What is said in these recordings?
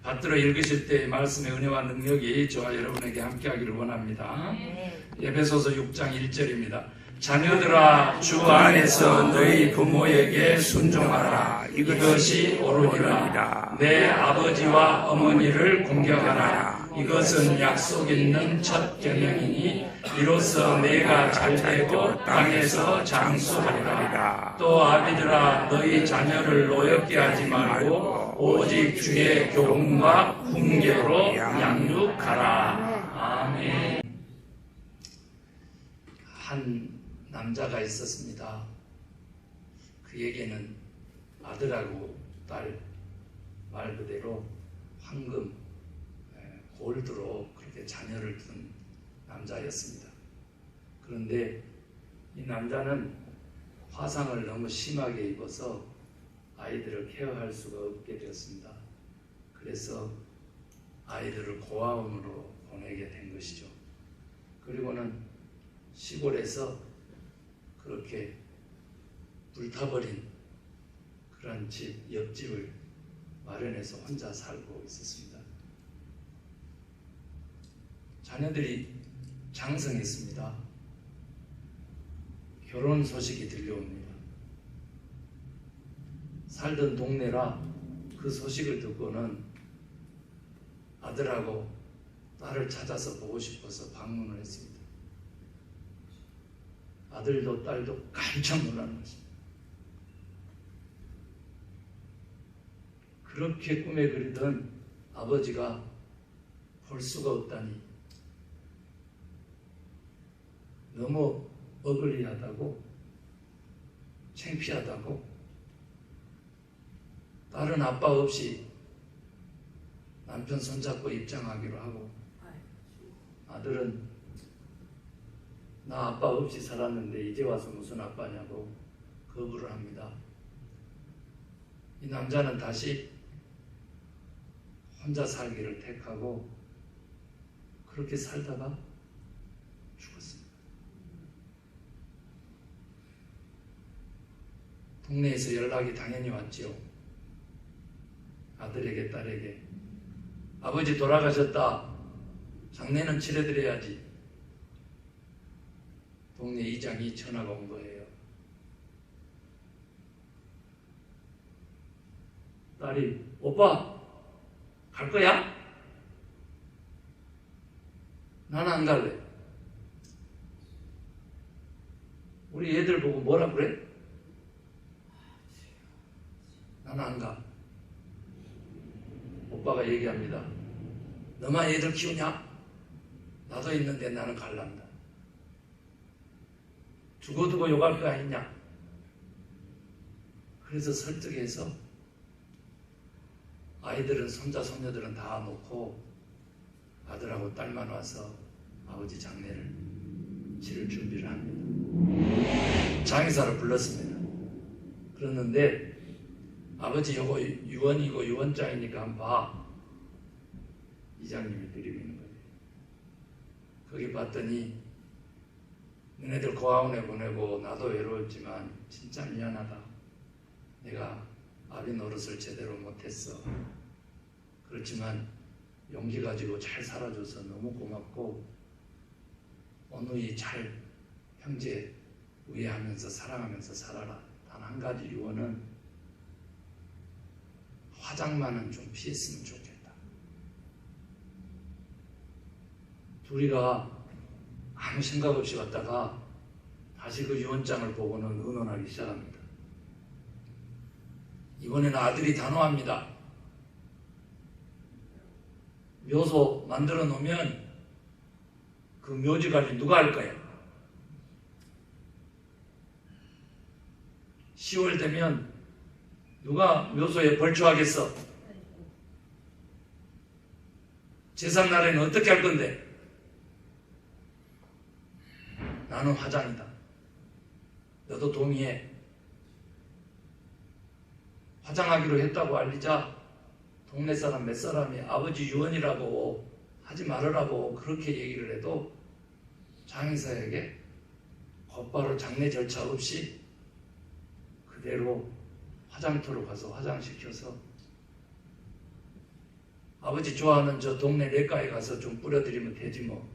받들어 읽으실 때 말씀의 은혜와 능력이 저와 여러분에게 함께하기를 원합니다. 에베소서 6장 1절입니다. 자녀들아 주 안에서 너희 부모에게 순종하라. 이것이 옳으니라. 내 아버지와 어머니를 공경하라. 이것은 약속 있는 첫 계명이니 이로써 내가 잘되고 땅에서 장수하리라. 또 아비들아 너희 자녀를 노엽게 하지 말고 오직 주의 교훈과 훈계로 양육하라. 아멘. 한 남자가 있었습니다. 그에게는 아들하고 딸, 말 그대로 황금, 골드로 그렇게 자녀를 둔 남자였습니다. 그런데 이 남자는 화상을 너무 심하게 입어서 아이들을 케어할 수가 없게 되었습니다. 그래서 아이들을 고아원으로 보내게 된 것이죠. 그리고는 시골에서 그렇게 불타버린 그런 집, 옆집을 마련해서 혼자 살고 있었습니다. 자녀들이 장성했습니다. 결혼 소식이 들려옵니다. 살던 동네라 그 소식을 듣고는 아들하고 딸을 찾아서 보고 싶어서 방문을 했습니다. 아들도 딸도 깜짝 놀라는 것입니다. 그렇게 꿈에 그리던 아버지가 볼 수가 없다니 너무 어글리하다고, 창피하다고, 딸은 아빠 없이 남편 손잡고 입장하기로 하고, 아들은 나 아빠 없이 살았는데 이제 와서 무슨 아빠냐고 거부를 합니다. 이 남자는 다시 혼자 살기를 택하고 그렇게 살다가 죽었습니다. 동네에서 연락이 당연히 왔지요. 아들에게 딸에게 아버지 돌아가셨다. 장례는 치러드려야지. 동네 이장이 전화가 온 거예요. 딸이 오빠 갈 거야? 나는 안 갈래. 우리 애들 보고 뭐라 그래? 나는 안 가. 오빠가 얘기합니다. 너만 애들 키우냐? 나도 있는데 나는 갈란다. 두고두고 욕할 거 아니냐? 그래서 설득해서 아이들은 손자 손녀들은 다 놓고 아들하고 딸만 와서 아버지 장례를 치를 준비를 합니다. 장의사를 불렀습니다. 그랬는데 아버지 요거 유언이고 유언장이니까 한번 봐. 이장님이 드리고 있는 거예요. 거기 봤더니 너네들 고아원에 보내고 나도 외로웠지만 진짜 미안하다. 내가 아비 노릇을 제대로 못했어. 그렇지만 용기 가지고 잘 살아줘서 너무 고맙고 오늘이 잘 형제 우애하면서 사랑하면서 살아라. 단 한 가지 유언은 화장만은 좀 피했으면 좋겠다. 둘이가 아무 생각 없이 왔다가 다시 그 유언장을 보고는 의논하기 시작합니다. 이번에는 아들이 단호합니다. 묘소 만들어 놓으면 그 묘지 관리 누가 할 거야? 10월 되면 누가 묘소에 벌초하겠어? 제삿날에는 어떻게 할 건데? 나는 화장이다. 너도 동의해. 화장하기로 했다고 알리자 동네 사람 몇 사람이 아버지 유언이라고 하지 말으라고 그렇게 얘기를 해도 장의사에게 곧바로 장례 절차 없이 그대로 화장터로 가서 화장시켜서 아버지 좋아하는 저 동네 내과에 가서 좀 뿌려드리면 되지 뭐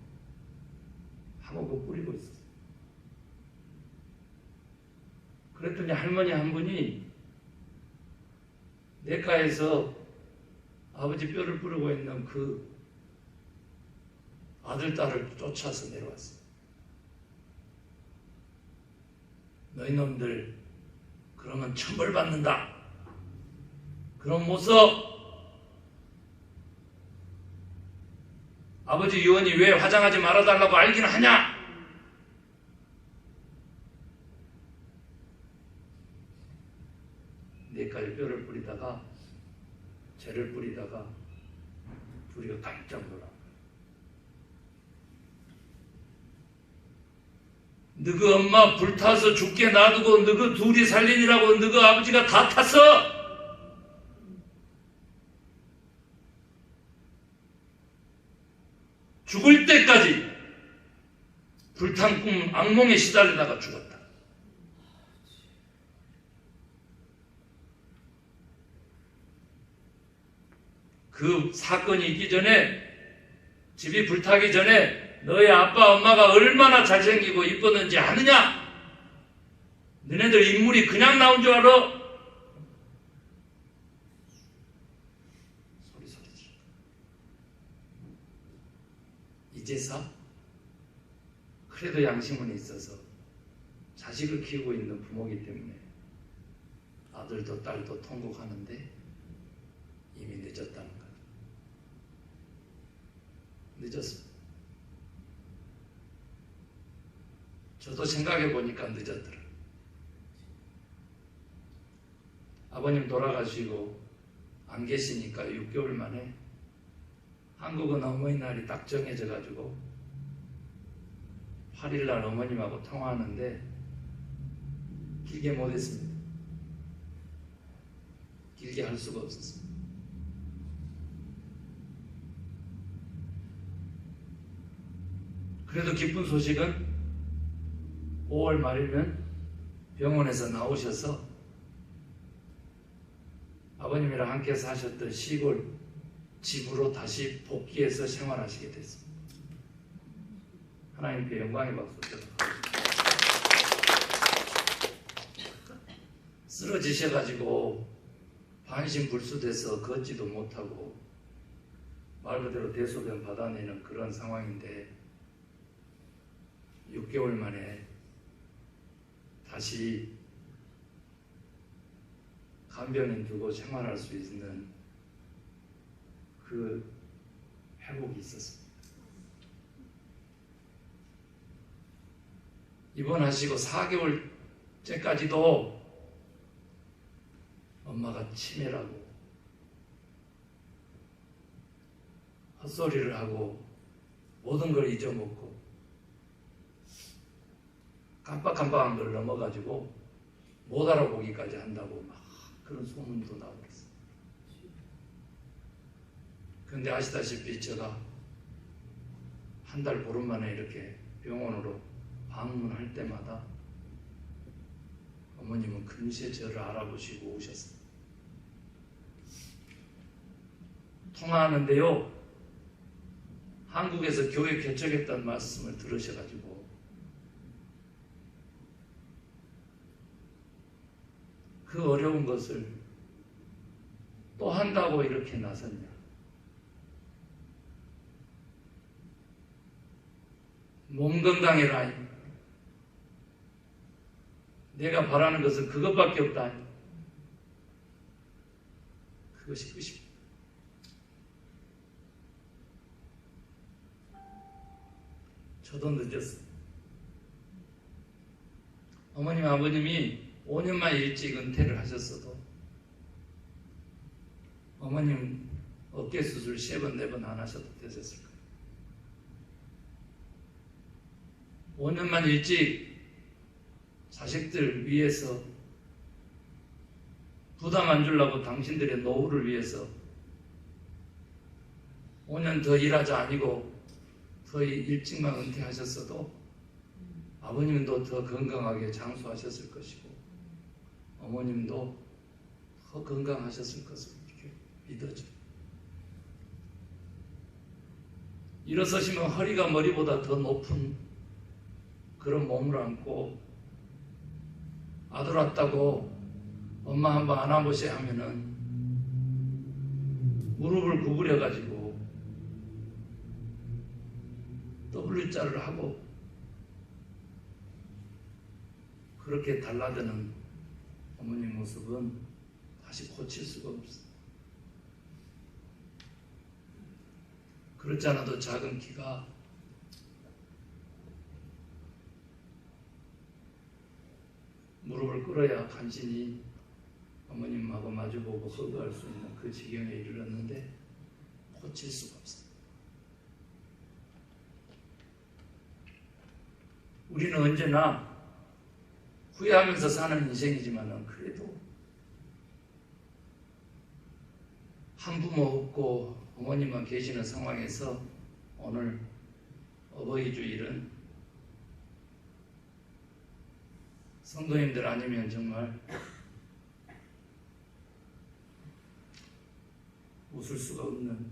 하고 그거 뿌리고 있었어요. 그랬더니 할머니 한 분이 내과에서 아버지 뼈를 뿌리고 있는 그 아들, 딸을 쫓아서 내려왔어요. 너희 놈들 그러면 처벌받는다. 그럼 못 써. 아버지 유언이 왜 화장하지 말아달라고 알긴 하냐? 내까지 뼈를 뿌리다가 죄를 뿌리다가 둘이가 깜짝 놀라. 너그 엄마 불타서 죽게 놔두고 너그 둘이 살리니라고 너그 아버지가 다 탔어? 죽을 때까지 불탄 꿈 악몽에 시달리다가 죽었다. 그 사건이 있기 전에, 집이 불타기 전에 너희 아빠 엄마가 얼마나 잘생기고 이뻤는지 아느냐? 너네들 인물이 그냥 나온 줄 알아? 소리 질러. 이제서 그래도 양심은 있어서 자식을 키우고 있는 부모이기 때문에 아들도 딸도 통곡하는데 이미 늦었다는 거예요. 늦었습니다. 저도 생각해 보니까 늦었더라. 아버님 돌아가시고 안 계시니까 6개월 만에 한국은 어머니날이 딱 정해져 가지고 8일날 어머님하고 통화하는데 길게 못했습니다. 길게 할 수가 없었습니다. 그래도 기쁜 소식은 5월 말이면 병원에서 나오셔서 아버님이랑 함께 사셨던 시골 집으로 다시 복귀해서 생활하시게 됐습니다. 하나님께 영광의 박수 드립니다. 쓰러지셔가지고 반신불수돼서 걷지도 못하고 말 그대로 대소변 받아내는 그런 상황인데 6개월 만에 다시 간병인 두고 생활할 수 있는 그 회복이 있었습니다. 입원하시고 4개월째까지도 엄마가 치매라고 헛소리를 하고 모든 걸 잊어먹고 깜빡깜빡한 걸 넘어가지고 못 알아보기까지 한다고 막 그런 소문도 나오고 있어요. 그런데 아시다시피 제가 한 달 보름 만에 이렇게 병원으로 방문할 때마다 어머님은 금세 저를 알아보시고 오셨어요. 통화하는데요, 한국에서 교회 개척했다는 말씀을 들으셔가지고 그 어려운 것을 또 한다고 이렇게 나섰냐? 몸 건강해라. 내가 바라는 것은 그것밖에 없다. 그것이 끝입니다. 저도 늦었어요. 어머님, 아버님이 5년만 일찍 은퇴를 하셨어도 어머님 어깨 수술 3번, 4번 안 하셔도 되셨을 거예요. 5년만 일찍 자식들 위해서 부담 안 주려고 당신들의 노후를 위해서 5년 더 일하자 아니고 더 일찍만 은퇴하셨어도 아버님도 더 건강하게 장수하셨을 것이고 어머님도 더 건강하셨을 것을 이렇게 믿어져요. 일어서시면 허리가 머리보다 더 높은 그런 몸을 안고 아들 왔다고 엄마 한번 안아보세요 하면은 무릎을 구부려 가지고 W자를 하고 그렇게 달라드는 어머님 모습은 다시 고칠 수가 없어요. 그렇지 않아도 작은 키가 무릎을 꿇어야 간신히 어머님하고 마주보고 허그할 수 있는 그 지경에 이르렀는데 고칠 수가 없어요. 우리는 언제나 후회하면서 사는 인생이지만 그래도 한 부모 없고 어머님만 계시는 상황에서 오늘 어버이 주일은 성도님들 아니면 정말 웃을 수가 없는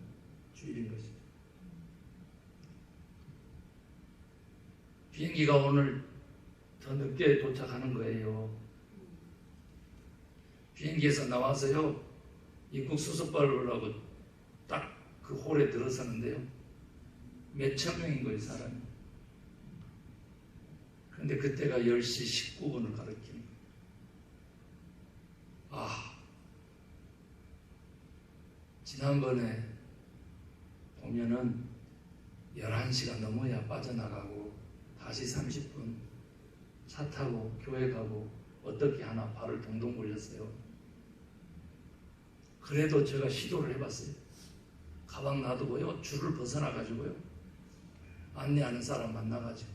주일인 것이죠. 비행기가 오늘 더 늦게 도착하는 거예요. 비행기에서 나와서요, 입국 수속발을 하고 딱 그 홀에 들어서는데요, 몇천 명인 거예요, 사람이. 근데 그때가 10시 19분을 가리키는 거예요. 지난번에 보면은 11시가 넘어야 빠져나가고 다시 30분 차 타고 교회 가고 어떻게 하나 발을 동동 굴렸어요. 그래도 제가 시도를 해봤어요. 가방 놔두고요, 줄을 벗어나가지고요, 안내하는 사람 만나가지고,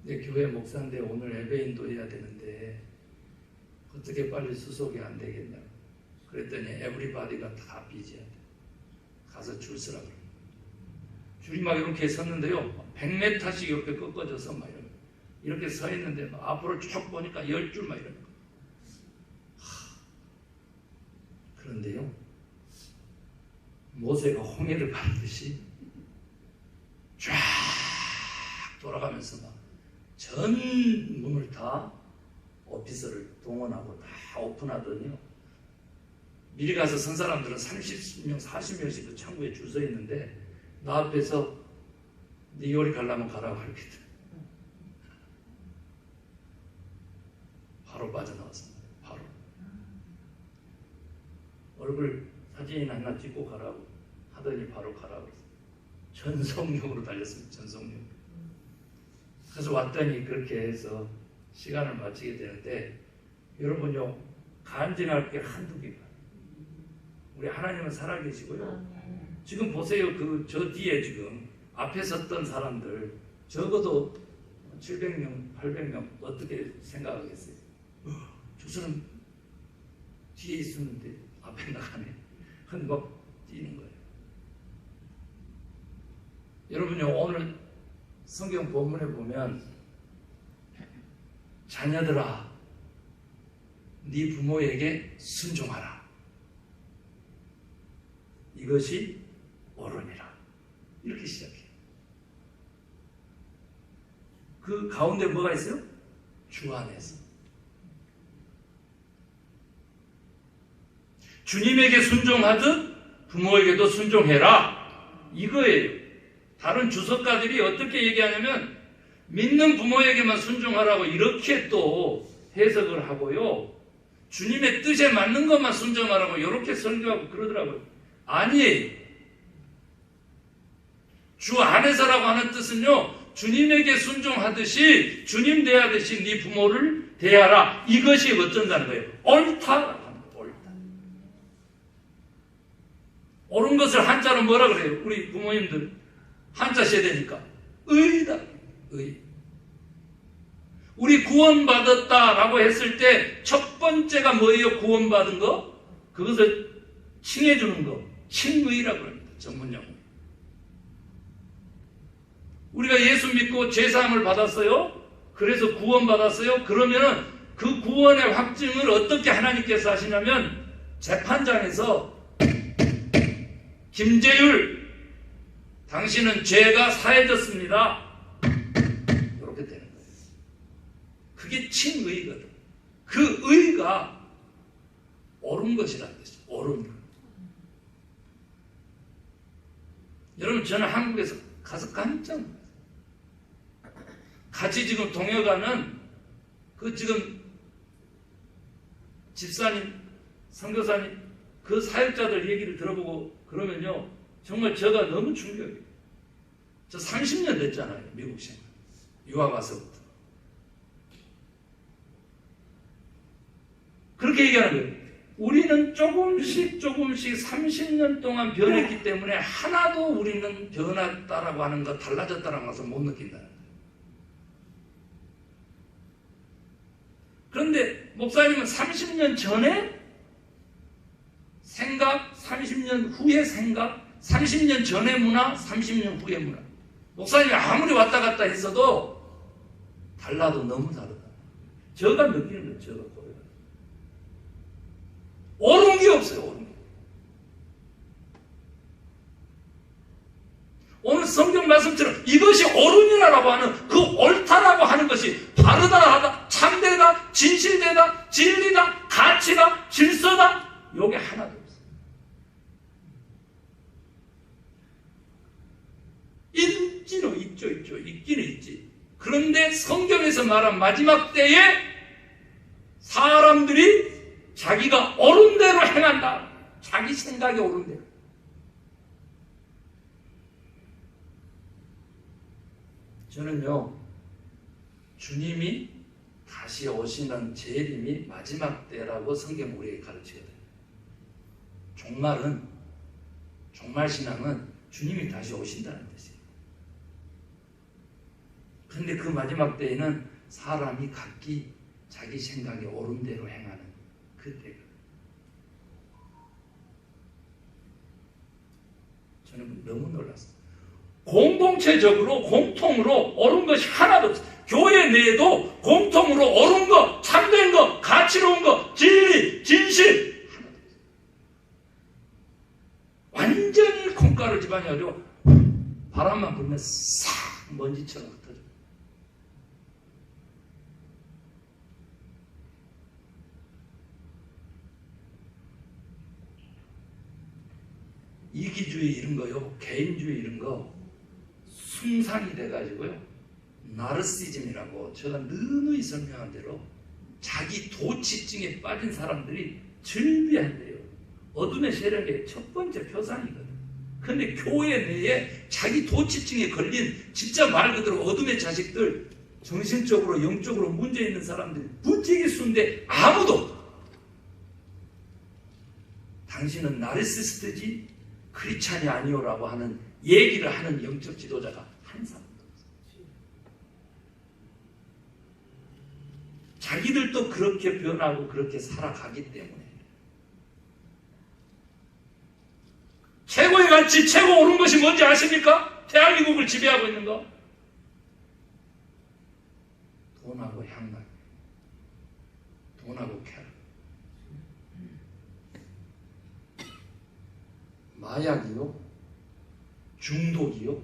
내 교회 목사인데 오늘 예배 인도해야 되는데 어떻게 빨리 수속이 안 되겠냐고. 그랬더니 에브리바디가 다 비지해야 돼. 가서 줄 서라 그래. 줄이 막 이렇게 섰는데요, 100m씩 이렇게 꺾어져서 막 이렇게 서 있는데 막 앞으로 쭉 보니까 10줄 막 이러는 거예요. 그런데요, 모세가 홍해를 가르듯이 쫙 돌아가면서 막 전 문을 다 오피스를 동원하고 다 오픈하더니요, 미리 가서 선 사람들은 30명, 40명씩 그 창구에 줄 서 있는데 나 앞에서 네 요리 가려면 가라고 하겠다. 바로 빠져나왔습니다. 바로. 얼굴 사진이나 하나 찍고 가라고 하더니 바로 가라고 했어요. 전속력으로 달렸습니다. 전속력. 그래서 왔더니 그렇게 해서 시간을 마치게 되는데, 여러분요, 간증할 게 한두 개가. 우리 하나님은 살아계시고요. 지금 보세요. 저 뒤에 지금 앞에 섰던 사람들 적어도 700명, 800명 어떻게 생각하겠어요? 저 사람 뒤에 있었는데 앞에 나가네. 근데 막 뛰는 거예요. 여러분요, 오늘 성경 본문에 보면 자녀들아, 네 부모에게 순종하라. 이것이 옳으니라. 이렇게 시작해요. 그 가운데 뭐가 있어요? 주 안에서. 주님에게 순종하듯 부모에게도 순종해라. 이거예요. 다른 주석가들이 어떻게 얘기하냐면 믿는 부모에게만 순종하라고 이렇게 또 해석을 하고요, 주님의 뜻에 맞는 것만 순종하라고 이렇게 설교하고 그러더라고요. 아니에요. 주 안에서라고 하는 뜻은요, 주님에게 순종하듯이 주님 대하듯이 네 부모를 대하라. 이것이 어쩐다는 거예요? 옳다라고 하는 거예요. 옳다. 옳은 것을 한자로 뭐라 그래요? 우리 부모님들 한자 세대니까 의다. 의. 우리 구원받았다라고 했을 때 첫 번째가 뭐예요? 구원받은 거? 그것을 칭해주는 거. 칭의라고 합니다. 전문용어. 우리가 예수 믿고 제사함을 받았어요. 그래서 구원받았어요. 그러면은 그 구원의 확증을 어떻게 하나님께서 하시냐면, 재판장에서 김재율 당신은 죄가 사해졌습니다. 이렇게 되는 거예요. 그게 칭의거든. 그 의가 옳은 것이라는 뜻이죠. 옳은 것. 여러분, 저는 한국에서 가서 깜짝 놀랐어요. 같이 지금 동역하는 그 지금 집사님, 선교사님, 그 사역자들 얘기를 들어보고 그러면요, 정말 제가 너무 충격이에요. 저 30년 됐잖아요, 미국 생활. 유학 와서부터. 그렇게 얘기하는 거예요. 우리는 조금씩 30년 동안 변했기 때문에 하나도 우리는 변했다라고 하는 거, 달라졌다라는 것을 못 느낀다는 거예요. 그런데 목사님은 30년 전에 생각, 30년 후의 생각, 30년 전의 문화, 30년 후의 문화. 목사님이 아무리 왔다 갔다 했어도 달라도 너무 다르다. 제가 느끼는 거예요. 제가 보여요. 옳은 게 없어요. 옳은 게. 오늘 성경 말씀처럼 이것이 옳으니라고 하는 그 옳다라고 하는 것이 바르다 하다, 참되다, 진실되다, 진리다, 가치다, 질서다, 요게 하나도 없어요. 있기는 있죠. 있기는 있지. 그런데 성경에서 말한 마지막 때에 사람들이 자기가 옳은 대로 행한다. 자기 생각이 옳은 대로. 저는요, 주님이 다시 오시는 재림이 마지막 때라고 성경 우리에게 가르치거든요. 종말 신앙은 주님이 다시 오신다는 뜻이에요. 그런데 그 마지막 때에는 사람이 각기 자기 생각에 옳은 대로 행하는 그때가. 저는 너무 놀랐어요. 공동체적으로 공통으로 옳은 것이 하나도 없어요. 교회 내에도 공통으로 옳은 것, 참된 것, 가치로운 것, 진리, 진실 하나도 없어요. 완전히 콩가루 집안이어가지고 바람만 불면 싹 먼지처럼 흩어져. 이기주의 이런 거요, 개인주의 이런 거 숭상이 돼가지고요, 나르시즘이라고 제가 누누이 설명한 대로 자기 도취증에 빠진 사람들이 즐비한대요. 어둠의 세력의 첫 번째 표상이거든. 그런데 교회 내에 자기 도취증에 걸린 진짜 말 그대로 어둠의 자식들, 정신적으로 영적으로 문제 있는 사람들이 무지개 수인데 아무도 없다. 당신은 나르시스트지 크리스찬이 아니오라고 하는 얘기를 하는 영적 지도자가 한 사람도 없어요. 자기들도 그렇게 변하고 그렇게 살아가기 때문에 최고의 가치, 최고 옳은 것이 뭔지 아십니까? 대한민국을 지배하고 있는 거. 돈하고 향락, 돈하고 쾌락. 마약이요? 중독이요?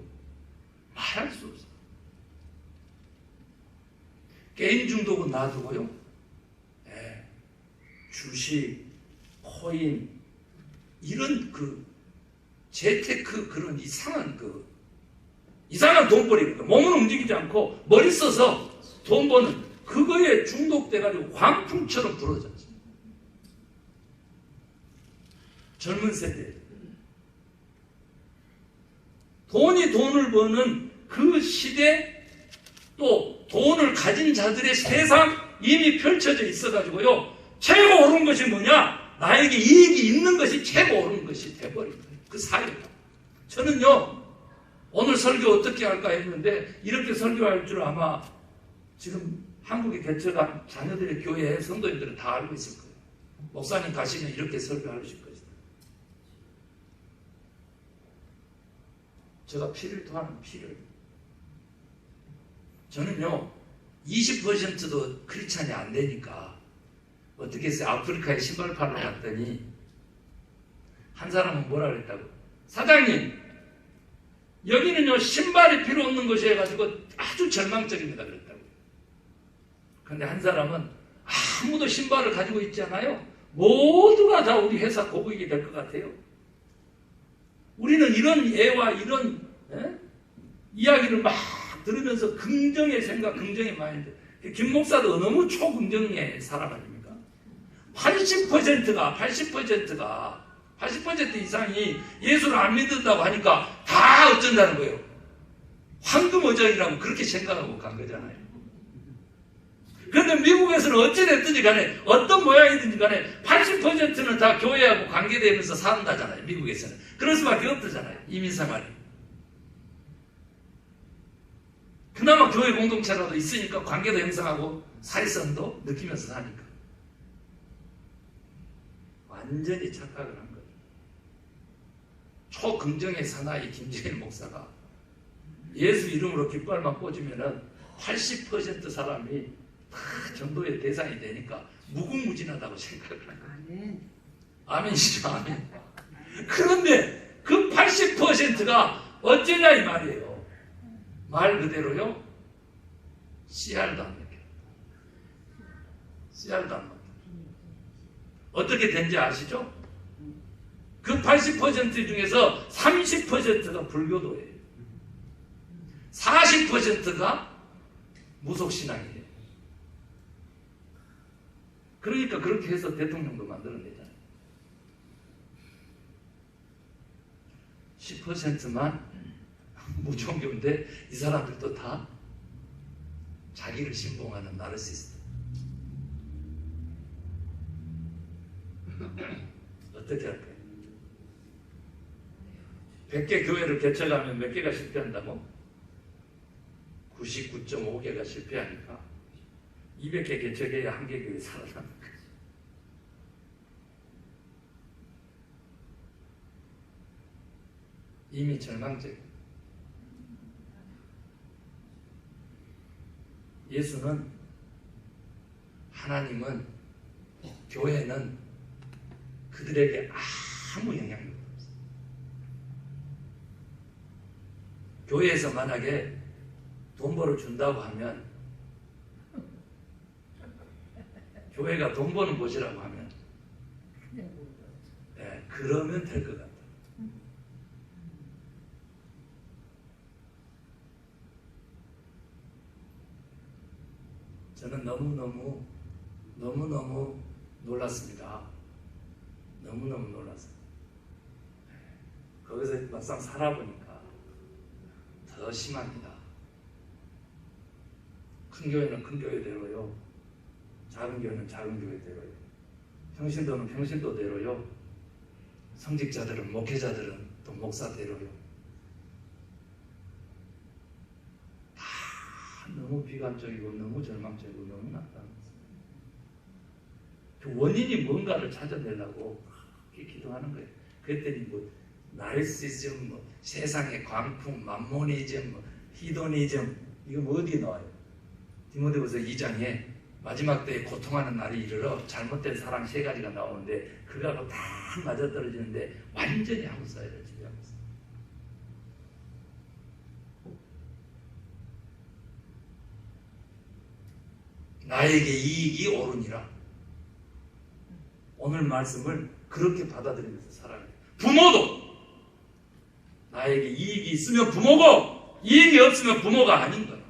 말할 수 없어요. 게임 중독은 놔두고요. 네. 주식, 코인, 이런 재테크 그런 이상한 돈벌이, 몸은 움직이지 않고 머리 써서 돈 버는 그거에 중독돼가지고 광풍처럼 불어졌죠. 젊은 세대. 돈이 돈을 버는 그 시대, 또 돈을 가진 자들의 세상 이미 펼쳐져 있어가지고요, 최고 옳은 것이 뭐냐? 나에게 이익이 있는 것이 최고 옳은 것이 돼버린 거예요. 그 사회가. 저는요, 오늘 설교 어떻게 할까 했는데 이렇게 설교할 줄 아마 지금 한국에 개척한 자녀들의 교회 성도님들은 다 알고 있을 거예요. 목사님 가시면 이렇게 설교하실 것이다. 제가 피를 토하는 피를. 저는요, 20%도 크리스찬이 안 되니까 어떻게 해서 아프리카에 신발 팔러 갔더니 한 사람은 뭐라 그랬다고? 사장님, 여기는요 신발이 필요 없는 것이 해가지고 아주 절망적입니다 그랬다고. 그런데 한 사람은 아무도 신발을 가지고 있지 않아요. 모두가 다 우리 회사 고객이 될 것 같아요. 우리는 이런 예와 이런 이야기를 막 들으면서 긍정의 생각, 긍정의 마인드. 김 목사도 너무 초긍정의 사람 아닙니까? 80% 이상이 예수를 안 믿는다고 하니까 다 어쩐다는 거예요. 황금 어장이라고 그렇게 생각하고 간 거잖아요. 그런데 미국에서는 어찌됐든지 간에 어떤 모양이든지 간에 80%는 다 교회하고 관계되면서 산다잖아요. 미국에서는. 그럴 수밖에 없다잖아요. 이민생활이. 그나마 교회 공동체라도 있으니까 관계도 형성하고 사회성도 느끼면서 사니까. 완전히 착각을 한 거예요. 초긍정의 사나이 김재일 목사가 예수 이름으로 깃발만 꽂으면은 80% 사람이 다 전도의 대상이 되니까 무궁무진하다고 생각을 한 거예요. 아멘이죠, 아멘. 그런데 그 80%가 어쩌냐 이 말이에요. 말 그대로요. 씨알도 안 먹혀. 씨알도 안 먹혀. 어떻게 된지 아시죠? 그 80% 중에서 30%가 불교도예요. 40%가 무속신앙이에요. 그러니까 그렇게 해서 대통령도 만들어내잖아요. 10%만 무종교인데 이 사람들도 다 자기를 신봉하는 나르시스트. 어떻게 할까요? 100개 교회를 개척하면 몇 개가 실패한다고? 99.5개가 실패하니까 200개 개척해야 한 개 교회 살아나는 거지. 이미 절망적이에요. 예수는, 하나님은, 교회는 그들에게 아무 영향력도 없어요. 교회에서 만약에 돈 벌어준다고 하면, 교회가 돈 버는 곳이라고 하면, 네, 그러면 될 것 같아요. 저는 너무너무 놀랐습니다. 너무너무 놀랐어요. 거기서 막상 살아보니까 더 심합니다. 큰 교회는 큰 교회대로요. 작은 교회는 작은 교회대로요. 평신도는 평신도대로요. 성직자들은, 목회자들은 또 목사대로요. 다 너무 비관적이고 너무 절망적이고 너무 나타났어요. 그 원인이 뭔가를 찾아내려고 그렇게 기도하는 거예요. 그랬더니 뭐 나르시즘, 뭐 세상의 광풍, 맘모니즘, 뭐 히도니즘, 이거 뭐 어디에 나와요? 디모데후서 2장에 마지막 때에 고통하는 날이 이르러 잘못된 사랑 3가지가 나오는데 그거하고 다 맞아떨어지는데 완전히 한국 사회를 지배하고 있어요. 나에게 이익이 오르니라. 오늘 말씀을 그렇게 받아들이면서 살아야 돼요. 부모도 나에게 이익이 있으면 부모고 이익이 없으면 부모가 아닌 거예요.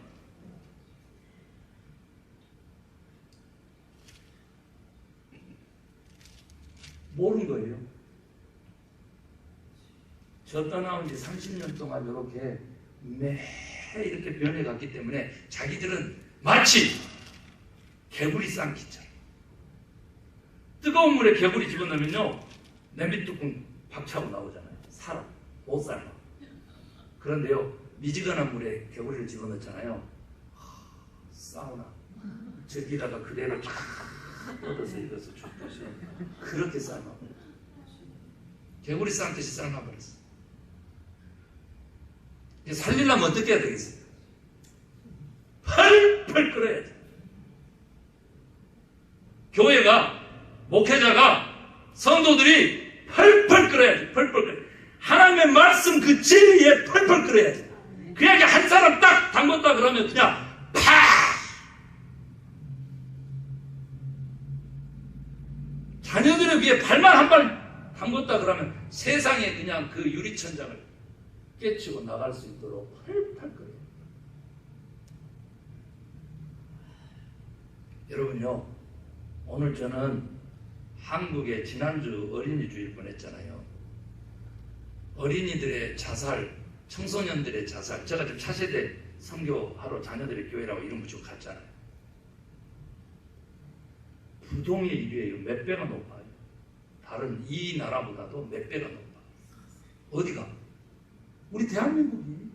모르는 거예요. 저 떠나온 지 30년 동안 이렇게 매 이렇게 변해갔기 때문에 자기들은 마치 개구리 삶기처럼 뜨거운 물에 개구리 집어넣으면요 냄비 뚜껑 박차고 나오잖아요. 살아 못 삶아. 그런데요 미지근한 물에 개구리를 집어넣잖아요. 사우나 저기다가 그대로 쫙 뻗어서 이것을 줬듯이 그렇게 삶아버려. 개구리 삶듯이 삶아버렸어. 살리려면 어떻게 해야 되겠어요? 펄펄 끓여야지. 교회가, 목회자가, 성도들이 펄펄 끓여야지. 펄펄 끓여. 하나님의 말씀 그 진리에 펄펄 끓어야 돼. 그냥 한 사람 딱 담궜다 그러면 그냥 팍! 자녀들의 위에 발만 한 발 담궜다 그러면 세상에 그냥 그 유리천장을 깨치고 나갈 수 있도록 펄펄 끓어요. 여러분요, 오늘 저는 한국에 지난주 어린이 주일 보냈잖아요. 어린이들의 자살, 청소년들의 자살, 제가 지금 차세대 선교하러 자녀들의 교회라고 이름 붙이고 갔잖아요. 부동의 인류예요. 몇 배가 높아요. 다른 이 나라보다도 몇 배가 높아. 어디가? 우리 대한민국이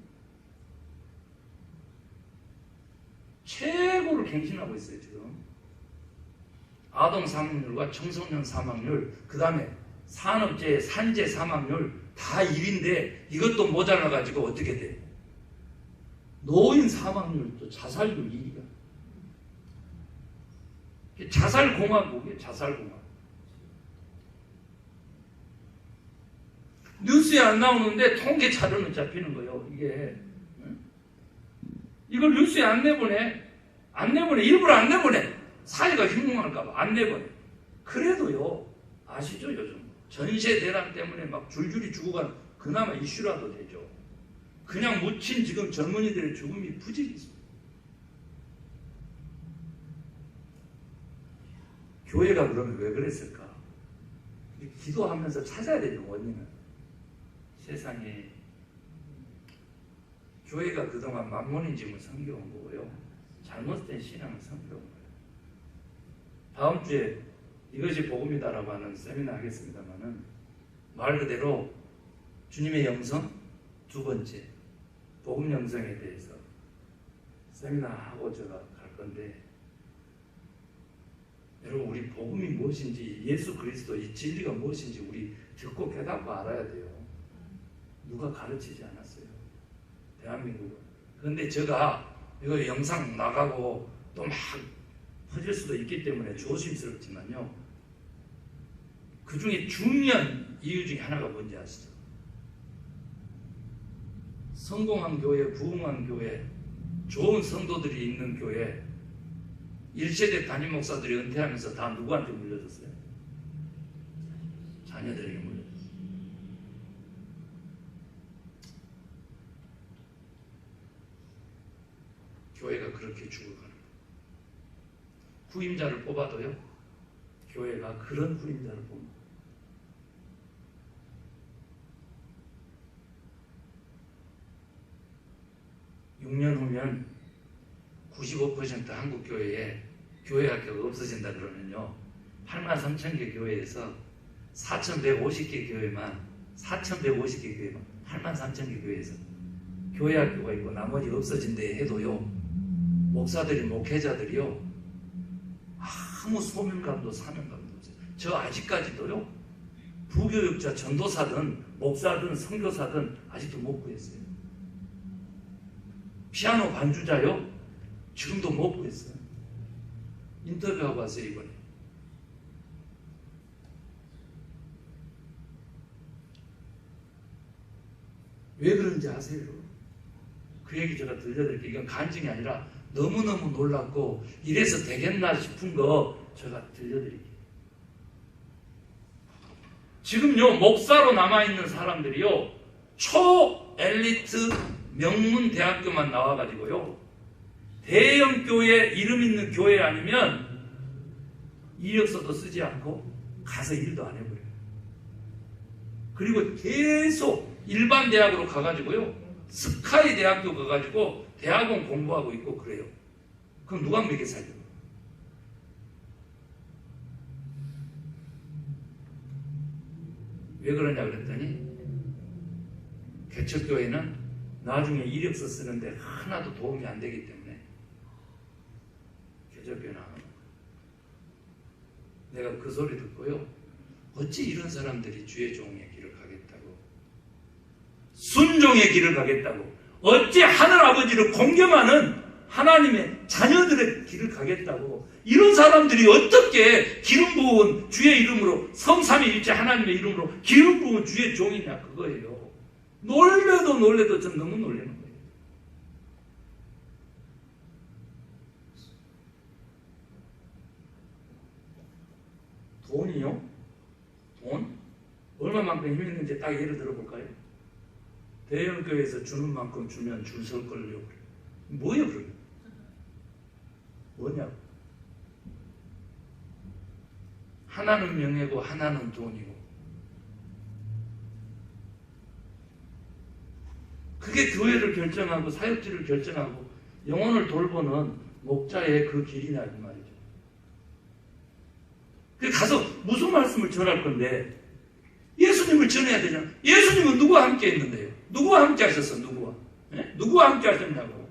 최고를 갱신하고 있어요. 지금 아동 사망률과 청소년 사망률, 그 다음에 산업재해, 산재 사망률 다 1위인데 이것도 모자라가지고 어떻게 돼? 노인 사망률도 자살률 1위가. 자살공화국이에요. 자살공화국. 뉴스에 안 나오는데 통계 자료는 잡히는 거예요. 이게 이걸 뉴스에 안 내보내. 일부러 안 내보내. 사회가 흉흉할까봐 안 내보내. 그래도요, 아시죠? 요즘 전세 대란 때문에 막 줄줄이 죽어가는 그나마 이슈라도 되죠. 그냥 묻힌 지금 젊은이들의 죽음이 부질이 있습니다. 교회가 그러면 왜 그랬을까? 기도하면서 찾아야 되죠, 원인은. 세상에 교회가 그동안 만몬인짐을 섬겨온 거고요. 잘못된 신앙을 섬겨온 거예요. 다음 주에 이것이 복음이다라고 하는 세미나 하겠습니다만은 말 그대로 주님의 영성 두 번째 복음 영성에 대해서 세미나 하고 제가 갈 건데, 여러분 우리 복음이 무엇인지, 예수 그리스도 이 진리가 무엇인지 우리 듣고 깨닫고 알아야 돼요. 누가 가르치지 않았어요. 대한민국은. 그런데 제가 이거 영상 나가고 또 막 퍼질 수도 있기 때문에 조심스럽지만요, 그 중에 중요한 이유 중에 하나가 뭔지 아시죠? 성공한 교회, 부흥한 교회, 좋은 성도들이 있는 교회, 1세대 담임 목사들이 은퇴하면서 다 누구한테 물려줬어요? 자녀들에게 물려줬어요. 교회가 그렇게 죽어가는 거예요. 후임자를 뽑아도요, 교회가 그런 후임자를 뽑는 거예요. 6년 후면 95% 한국 교회에 교회 학교가 없어진다 그러면요, 83,000개 교회에서 4,150개 교회만 83,000개 교회에서 교회 학교가 있고 나머지 없어진대 해도요, 목사들이, 목회자들이요, 아무 소명감도 사명감도 없어요. 저 아직까지도요, 부교육자, 전도사든 목사든 선교사든 아직도 못 구했어요. 피아노 반주자요, 지금도 못 구했어요. 인터뷰하고 왔어요, 이번에. 왜 그런지 아세요? 그 얘기 제가 들려드릴게요. 이건 간증이 아니라 너무너무 놀랍고 이래서 되겠나 싶은 거 제가 들려드릴게요. 지금요, 목사로 남아있는 사람들이요, 초엘리트 명문 대학교만 나와가지고요, 대형 교회, 이름 있는 교회 아니면 이력서도 쓰지 않고 가서 일도 안 해버려요. 그리고 계속 일반 대학으로 가가지고요, 스카이 대학교 가가지고 대학원 공부하고 있고 그래요. 그럼 누가 먹여 살려? 왜 그러냐 그랬더니, 개척교회는 나중에 이력서 쓰는데 하나도 도움이 안 되기 때문에 개척교회는 안 하는 거예요. 내가 그 소리 듣고요, 어찌 이런 사람들이 주의 종의 길을 가겠다고, 순종의 길을 가겠다고, 어찌 하늘 아버지를 공경하는 하나님의 자녀들의 길을 가겠다고. 이런 사람들이 어떻게 기름 부은 주의 이름으로, 성삼위일체 하나님의 이름으로 기름 부은 주의 종이냐, 그거예요. 놀래도 전 너무 놀라는 거예요. 돈이요? 돈? 얼마만큼 힘이 있는지 딱 예를 들어볼까요? 대형교회에서 주는 만큼 주면 줄 설 걸요. 뭐예요, 그러면? 뭐냐고? 하나는 명예고 하나는 돈이고. 그게 교회를 결정하고 사역지를 결정하고 영혼을 돌보는 목자의 그 길이냐 이 말이죠. 그 가서 무슨 말씀을 전할 건데 예수님을 전해야 되잖아. 예수님은 누구와 함께 했는데요? 누구와 함께 하셨어? 누구와? 네? 누구와 함께 하셨냐고?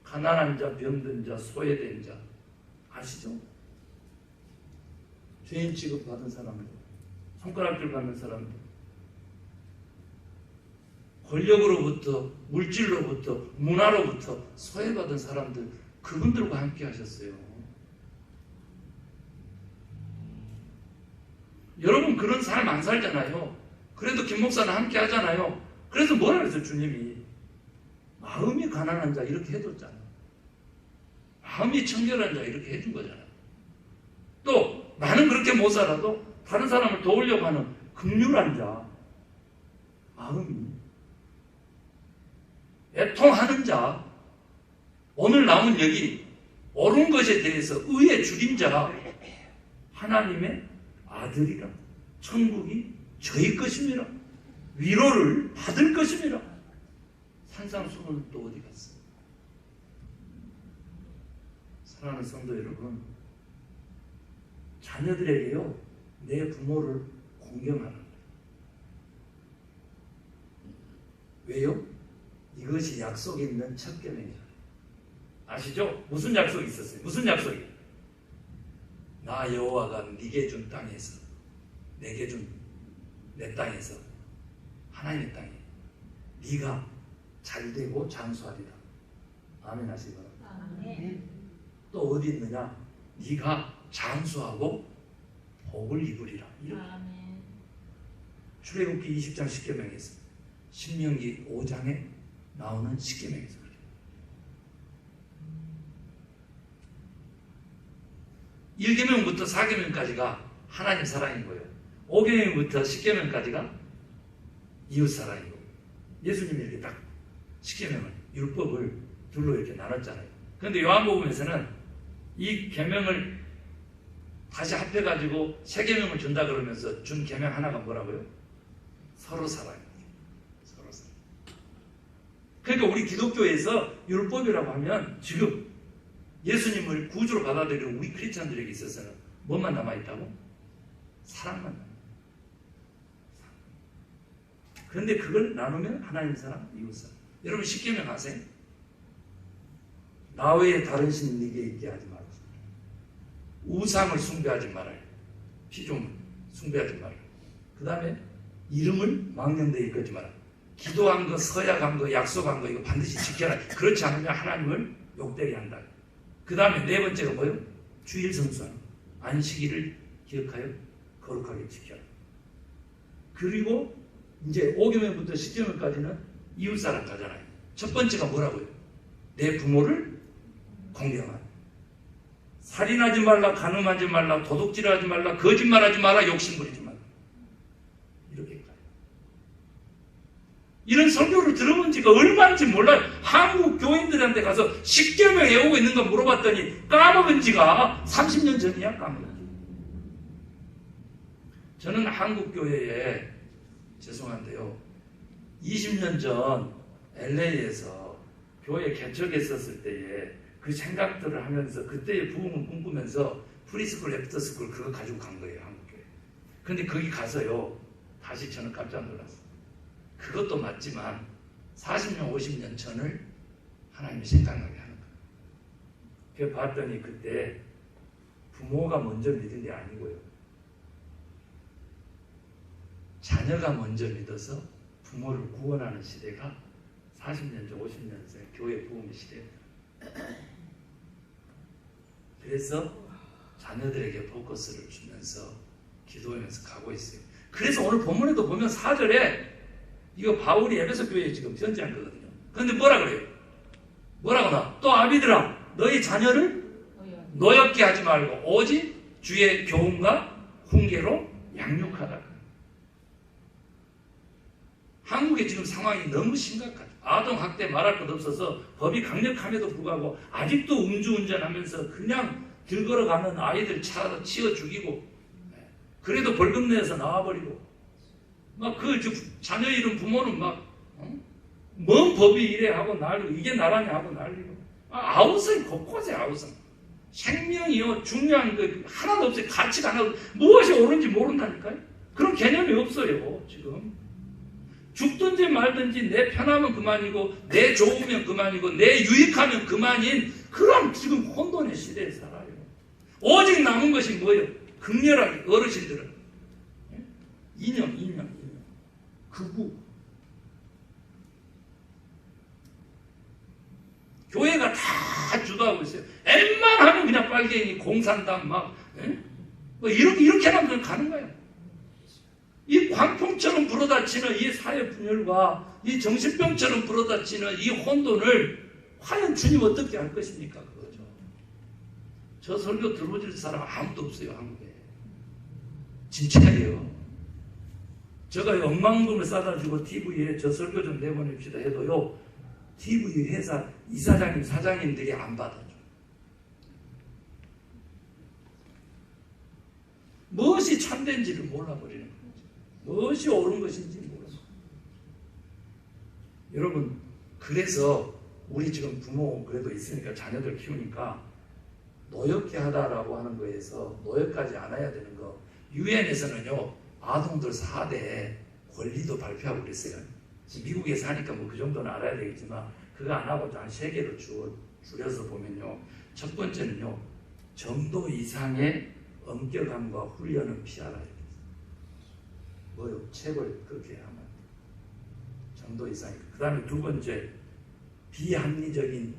가난한 자, 병든 자, 소외된 자 아시죠? 죄인 취급받은 사람들, 손가락질 받는 사람들, 권력으로부터, 물질로부터, 문화로부터 소외받은 사람들, 그분들과 함께 하셨어요. 여러분 그런 삶 안 살잖아요. 그래도 김 목사는 함께 하잖아요. 그래서 뭐라 그랬어요, 주님이? 마음이 가난한 자 이렇게 해줬잖아. 마음이 청결한 자 이렇게 해준 거잖아. 또 나는 그렇게 못 살아도 다른 사람을 도우려고 하는 긍휼한 자, 마음이 애통하는 자, 오늘 나온 여기 옳은 것에 대해서 의의 줄임자가 하나님의 아들이라, 천국이 저희 것임이라, 위로를 받을 것임이라. 산상수훈은 또 어디 갔어? 사랑하는 성도 여러분, 자녀들에게요, 내 부모를 공경하는 거예요. 왜요? 이것이 약속이 있는 첫 계명이에요. 아시죠? 무슨 약속이 있었어요? 무슨 약속이에요? 나 여호와가 네게 준 땅에서, 내게 준 내 땅에서, 하나님의 땅에 네가 잘되고 장수하리라. 아멘 하시기 바랍니다. 또 어디 있느냐? 네가 장수하고 복을 입으리라. 출애굽기 20장 10계명에서, 신명기 5장에 나오는 10계명에서 그래요. 1계명부터 4계명까지가 하나님 사랑인 거예요. 5계명부터 10계명까지가 이웃 사랑이고, 예수님이 이렇게 딱 10계명을, 율법을 둘로 이렇게 나눴잖아요. 그런데 요한복음에서는 이 계명을 다시 합해가지고 세 계명을 준다 그러면서 준 계명 하나가 뭐라고요? 서로 사랑이에요. 서로 사랑. 그러니까 우리 기독교에서 율법이라고 하면 지금 예수님을 구주로 받아들이는 우리 크리스찬들에게 있어서는 뭐만 남아있다고? 사랑만 남아있다. 그런데 그걸 나누면 하나님 사랑, 이웃 사랑. 여러분 10계명 아세요? 나 외에 다른 신 네게 있게 하지 말라. 우상을 숭배하지 말아요. 피조물 숭배하지 말아요. 그 다음에 이름을 망령되이 걸지 말아요. 기도한 거, 서약한 거, 약속한 거 이거 반드시 지켜라. 그렇지 않으면 하나님을 욕되게 한다. 그 다음에 네 번째가 뭐예요? 주일 성수하는 거. 안식일을 기억하여 거룩하게 지켜라. 그리고 이제 5계명부터 10계명까지는 이웃사랑 가잖아요. 첫 번째가 뭐라고요? 내 부모를 공경하라. 살인하지 말라, 간음하지 말라, 도둑질하지 말라, 거짓말하지 마라, 욕심부리지 말라. 이렇게 가요. 이런 설교를 들어본 지가 얼마인지 몰라요. 한국 교인들한테 가서 10계명 외우고 있는 거 물어봤더니 까먹은 지가 30년 전이야. 까먹은 지. 저는 한국 교회에 죄송한데요, 20년 전 LA에서 교회 개척했었을 때에 그 생각들을 하면서 그때의 부흥을 꿈꾸면서 프리스쿨, 애프터스쿨 그거 가지고 간 거예요, 한국교회. 근데 거기 가서요, 다시 저는 깜짝 놀랐어요. 그것도 맞지만 40년, 50년 전을 하나님이 생각나게 하는 거예요. 그래서 봤더니 그때 부모가 먼저 믿은 게 아니고요, 자녀가 먼저 믿어서 부모를 구원하는 시대가 40년 전, 50년 전 교회 부흥의 시대입니다. 그래서 자녀들에게 포커스를 주면서 기도하면서 가고 있어요. 그래서 오늘 본문에도 보면 4절에 이거 바울이 에베소 교회에 지금 편지한 거거든요. 그런데 뭐라 그래요? 뭐라고 나? 또 아비들아 너희 자녀를 노엽게 하지 말고 오직 주의 교훈과 훈계로 양육하라. 한국의 지금 상황이 너무 심각하죠. 아동학대 말할 것 없어서 법이 강력함에도 불구하고 아직도 음주운전하면서 그냥 들걸어가는 아이들 차로 치어 죽이고 그래도 벌금 내서 나와버리고 막 그 자녀 잃은 부모는 막 뭔 법이 이래 하고 난리고 이게 나라냐 하고 난리고 아우성 곳곳에 아우성 생명이요 중요한 거 하나도 없어요. 가치가 하나도 무엇이 옳은지 모른다니까요. 그런 개념이 없어요. 지금 죽든지 말든지 내 편하면 그만이고 내 좋으면 그만이고 내 유익하면 그만인 그런 지금 혼돈의 시대에 살아요. 오직 남은 것이 뭐예요? 극렬하게 어르신들은 이념 극우 교회가 다 주도하고 있어요. 웬만하면 그냥 빨갱이 공산당 뭐 이렇게 하면 가는 거예요. 이 광풍처럼 불어닥치는 이 사회 분열과 이 정신병처럼 불어닥치는 이 혼돈을 과연 주님 어떻게 할 것입니까? 그거죠. 저 설교 들어줄 사람 아무도 없어요. 한국에. 진짜예요. 제가 억만금을 싸다주고 TV에 저 설교 좀 내보냅시다 해도요. TV 회사 이사장님, 사장님들이 안 받아줘. 무엇이 참된지를 몰라버리는 거죠. 무엇이 옳은 것인지 몰라서. 여러분, 그래서 우리 지금 부모 그래도 있으니까 자녀들 키우니까 노엽게 하다라고 하는 거에서 노엽까지 않아야 되는 거. 유엔에서는요, 아동들 4대 권리도 발표하고 그랬어요. 미국에 사니까 뭐 그 정도는 알아야 되겠지만 그거 안 하고 한 3개로 줄여서 보면요. 첫 번째는요. 정도 이상의 엄격함과 훈련은 피하라. 뭐요? 책을 그렇게 하면 정도 이상이. 그 다음에 두 번째 비합리적인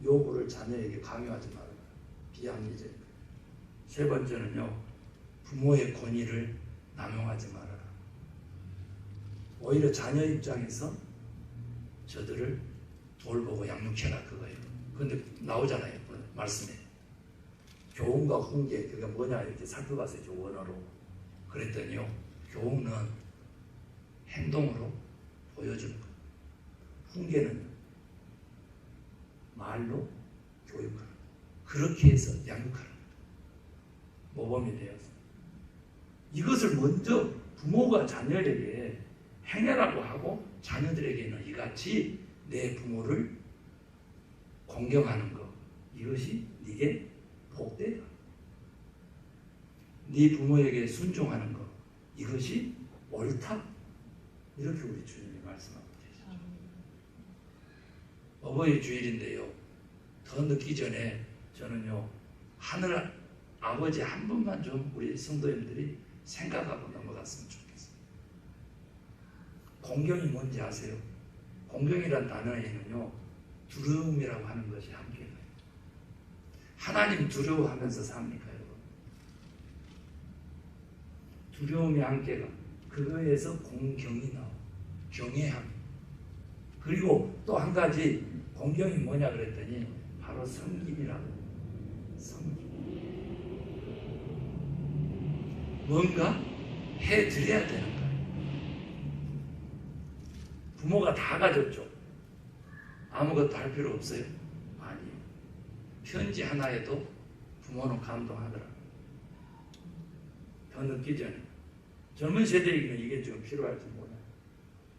요구를 자녀에게 강요하지 말아라. 비합리적인. 세 번째는요. 부모의 권위를 남용하지 말아라. 오히려 자녀 입장에서 저들을 돌보고 양육해라 그거예요. 그런데 나오잖아요. 말씀에. 교훈과 훈계 그게 뭐냐 이렇게 살펴봤어요. 원어로. 그랬더니요. 교훈은 행동으로 보여주는 거예요. 훈계는 말로 교육하는 거예요. 그렇게 해서 양육하는 거예요. 모범이 되어서. 이것을 먼저 부모가 자녀에게 행해라고 하고 자녀들에게는 이같이 내 부모를 공경하는 것 이것이 네게 복되다. 네 부모에게 순종하는 것 이것이 옳다. 이렇게 우리 주님이 말씀하고 계시죠. 어버이 주일인데요. 더 늦기 전에 저는요 하늘 아버지 한 분만 좀 우리 성도님들이 생각하고 넘어갔으면 좋겠어요. 공경이 뭔지 아세요? 공경이란 단어에는요 두려움이라고 하는 것이 함께 가요. 하나님 두려워하면서 삽니까 여러분? 두려움이 함께가. 그거에서 공경이 나와. 경외함. 그리고 또 한 가지 공경이 뭐냐 그랬더니 바로 섬김이라고. 섬김. 뭔가 해드려야 되는 거예요. 부모가 다 가졌죠. 아무것도 할 필요 없어요? 아니에요. 편지 하나에도 부모는 감동하더라고요. 더 늦기 전에. 젊은 세대에게는 이게 좀 필요할지 몰라요.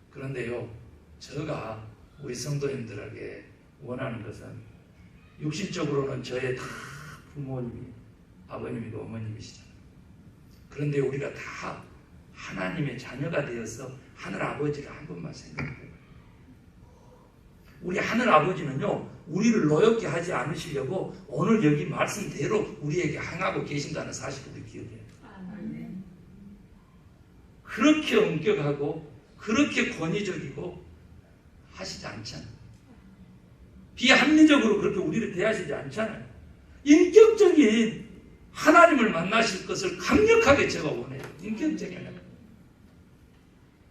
그런데요, 제가 우리 성도님들에게 원하는 것은 육신적으로는 저의 다 부모님이 아버님이고 어머님이시잖아요. 그런데 우리가 다 하나님의 자녀가 되어서 하늘 아버지를 한 번만 생각해요. 우리 하늘 아버지는요, 우리를 노엽게 하지 않으시려고 오늘 여기 말씀대로 우리에게 행하고 계신다는 사실을 우리 기억해요. 그렇게 엄격하고 그렇게 권위적이고 하시지 않잖아요. 비합리적으로 그렇게 우리를 대하시지 않잖아요. 인격적인 하나님을 만나실 것을 강력하게 제가 원해요. 인격적인 하나님.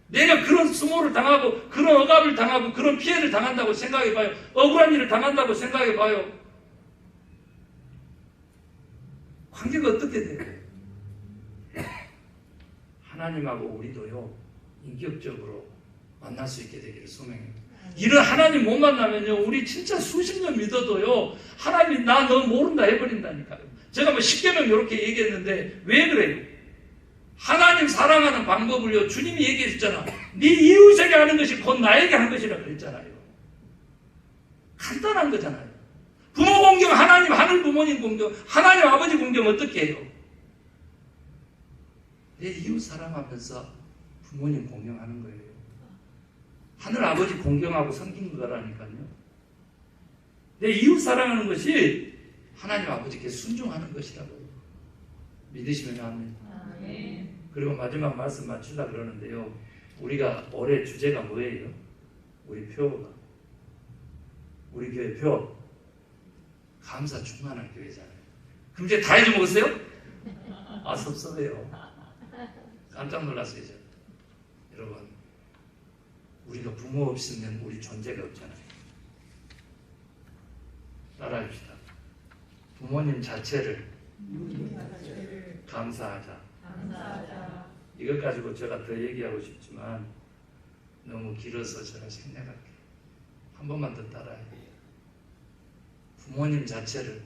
내가 그런 수모를 당하고 그런 억압을 당하고 그런 피해를 당한다고 생각해봐요. 억울한 일을 당한다고 생각해봐요. 관계가 어떻게 돼요? 하나님하고 우리도요, 인격적으로 만날 수 있게 되기를 소명해요. 이런 하나님 못 만나면요, 우리 진짜 수십 년 믿어도요, 하나님이 나 너 모른다 해버린다니까요. 제가 뭐 10개명 이렇게 얘기했는데, 왜 그래요? 하나님 사랑하는 방법을요, 주님이 얘기해 줬잖아. 네 이웃에게 하는 것이 곧 나에게 한 것이라 그랬잖아요. 간단한 거잖아요. 부모 공경, 하나님 하늘 부모님 공경, 하나님 아버지 공경 어떻게 해요? 내 이웃 사랑하면서 부모님 공경하는 거예요. 하늘 아버지 공경하고 섬기는 거라니까요. 내 이웃 사랑하는 것이 하나님 아버지께 순종하는 것이라고 믿으시면 합니다. 그리고 마지막 말씀 마치려고 그러는데요. 우리가 올해 주제가 뭐예요? 우리 표가. 우리 교회 표. 감사 충만한 교회잖아요. 그럼 이제 다 잊어먹었어요? 아, 섭섭해요. 깜짝 놀랐어요. 이제. 여러분, 우리가 부모 없으면 우리 존재가 없잖아요. 따라합시다. 부모님 자체를 감사하자. 이것 가지고 제가 더 얘기하고 싶지만 너무 길어서 제가 생략할게요. 한 번만 더 따라해요. 부모님 자체를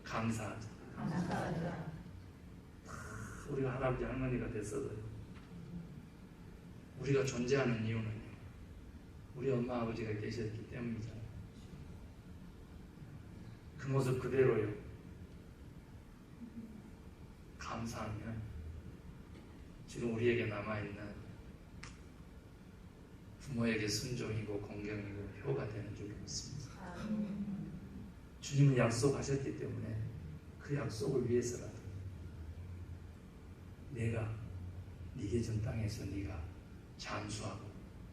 감사하자. 우리가 할아버지 할머니가 됐어도요, 우리가 존재하는 이유는요, 우리 엄마 아버지가 계셨기 때문이잖아요. 그 모습 그대로요, 감사하면 지금 우리에게 남아있는 부모에게 순종이고 공경이고 효가 되는 줄 믿습니다. 주님은 약속하셨기 때문에 그 약속을 위해서라도 내가 네게 준 땅에서 네가 장수하고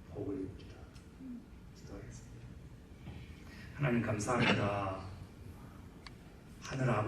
복을 입기다. 기도하겠습니다. 하나님 감사합니다. 하늘 아버지